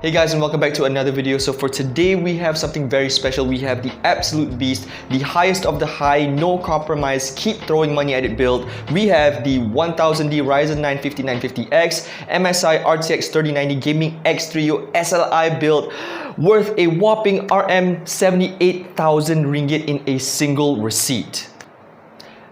Hey guys, and welcome back to another video. So for today we have something very special. We have the absolute beast, the highest of the high, no compromise, keep throwing money at it build. We have the 1000D Ryzen 9 5950X MSI RTX 3090 Gaming X Trio SLI build worth a whopping RM 78,000 ringgit in a single receipt.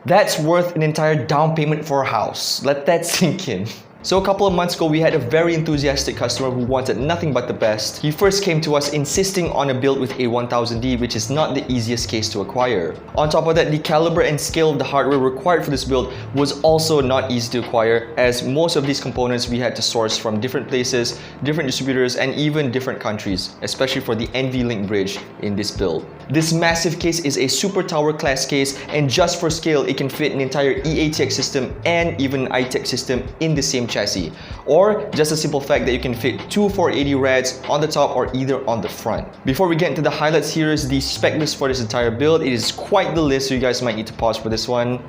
That's worth an entire down payment for a house. Let that sink in. So a couple of months ago, we had a very enthusiastic customer who wanted nothing but the best. He first came to us insisting on a build with a 1000D, which is not the easiest case to acquire. On top of that, the caliber and scale of the hardware required for this build was also not easy to acquire, as most of these components we had to source from different places, different distributors, and even different countries, especially for the NVLink bridge in this build. This massive case is a super tower class case, and just for scale, it can fit an entire EATX system and even an iTech system in the same chassis, or just a simple fact that you can fit two 480 rads on the top or either on the front. Before we get into the highlights, here is the spec list for this entire build. It is quite the list, so you guys might need to pause for this one.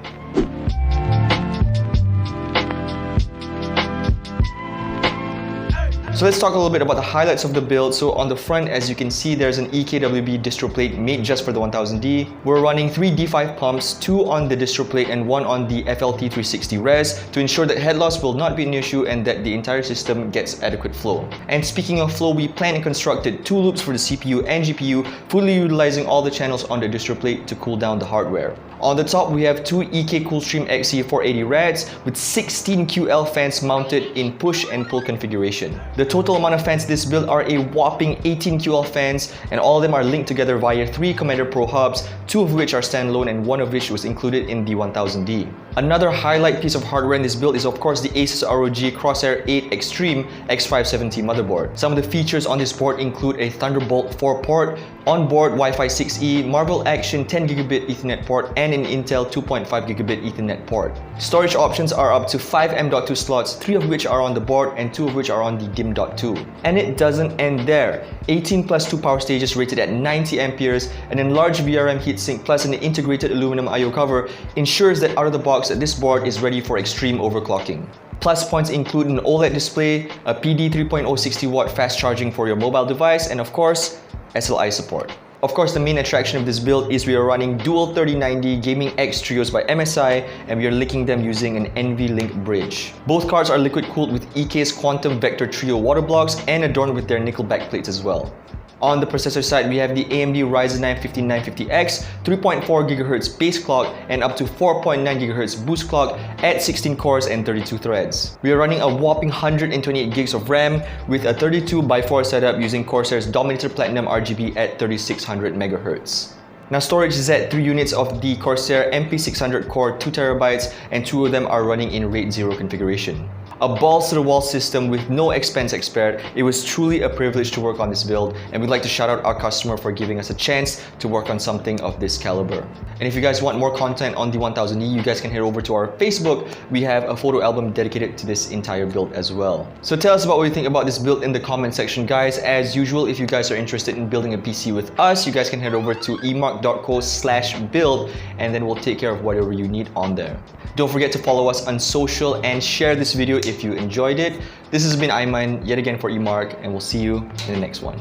So let's talk a little bit about the highlights of the build. So on the front, as you can see, there's an EKWB distro plate made just for the 1000D. We're running 3 D5 pumps, 2 on the distro plate and 1 on the FLT360 res to ensure that head loss will not be an issue and that the entire system gets adequate flow. And speaking of flow, we planned and constructed 2 loops for the CPU and GPU, fully utilizing all the channels on the distro plate to cool down the hardware. On the top, we have 2 EK Coolstream XE 480 rads with 16 QL fans mounted in push and pull configuration. The total amount of fans this build are a whopping 18 QL fans, and all of them are linked together via 3 Commander Pro hubs, 2 of which are standalone and 1 of which was included in the 1000D. Another highlight piece of hardware in this build is of course the ASUS ROG CROSSHAIR VIII Extreme X570 motherboard. Some of the features on this board include a Thunderbolt 4 port, onboard Wi-Fi 6E, Marvell AQtion 10GB Ethernet port, and an Intel 2.5GB Ethernet port. Storage options are up to 5 M.2 slots, 3 of which are on the board and 2 of which are on the DIMM.2. And it doesn't end there. 18 plus 2 power stages rated at 90 amperes, an enlarged VRM heatsink plus an integrated aluminum I/O cover ensures that out of the box this board is ready for extreme overclocking. Plus points include an OLED display, a PD 3.0 60W fast charging for your mobile device, and of course, SLI support. Of course, the main attraction of this build is we are running dual 3090 Gaming X Trios by MSI, and we are linking them using an NVLink bridge. Both cards are liquid cooled with EK's Quantum Vector Trio water blocks and adorned with their nickel backplates as well. On the processor side, we have the AMD Ryzen 9 5950X 3.4 GHz base clock and up to 4.9 GHz boost clock at 16 cores and 32 threads. We are running a whopping 128 gigs of RAM with a 32x4 setup using Corsair's Dominator Platinum RGB at 3600 MHz. Now storage is at 3 units of the Corsair MP600 core 2TB, and 2 of them are running in RAID 0 configuration. A balls-to-the-wall system with no expense spared. It was truly a privilege to work on this build, and we'd like to shout out our customer for giving us a chance to work on something of this caliber. And if you guys want more content on the 1000E, you guys can head over to our Facebook. We have a photo album dedicated to this entire build as well. So tell us about what you think about this build in the comment section, guys. As usual, if you guys are interested in building a PC with us, you guys can head over to emarque.co/build, and then we'll take care of whatever you need on there. Don't forget to follow us on social and share this video if you enjoyed it. This has been Aiman, yet again for eMarque, and we'll see you in the next one.